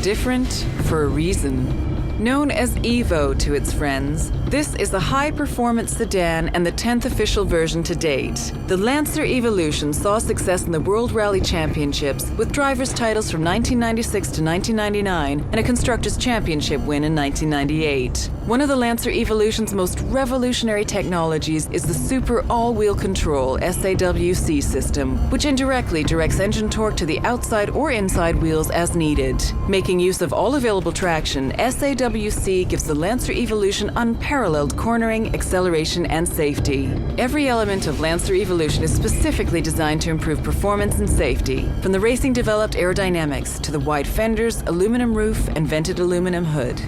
different for a reason. Known as Evo to its friends, this is a high-performance sedan and the 10th official version to date. The Lancer Evolution saw success in the World Rally Championships with drivers' titles from 1996 to 1999 and a Constructors' Championship win in 1998. One of the Lancer Evolution's most revolutionary technologies is the Super All-Wheel Control SAWC system, which indirectly directs engine torque to the outside or inside wheels as needed. Making use of all available traction, SAWC gives the Lancer Evolution unparalleled cornering, acceleration, and safety. Every element of Lancer Evolution is specifically designed to improve performance and safety, from the racing-developed aerodynamics to the wide fenders, aluminum roof, and vented aluminum hood.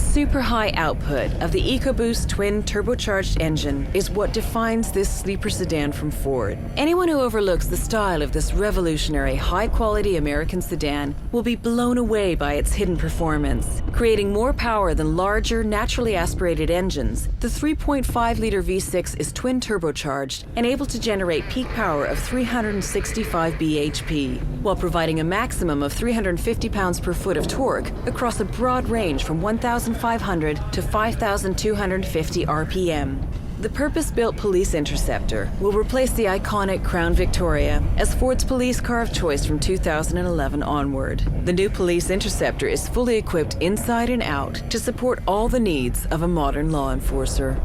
super high output of the EcoBoost twin turbocharged engine is what defines this sleeper sedan from Ford. Anyone who overlooks the style of this revolutionary, high-quality American sedan will be blown away by its hidden performance. Creating more power than larger, naturally aspirated engines, the 3.5-liter V6 is twin turbocharged and able to generate peak power of 365 bhp, while providing a maximum of 350 pounds per foot of torque across a broad range from 1,500 to 5,250 RPM. The purpose-built Police Interceptor will replace the iconic Crown Victoria as Ford's police car of choice from 2011 onward. The new Police Interceptor is fully equipped inside and out to support all the needs of a modern law enforcer.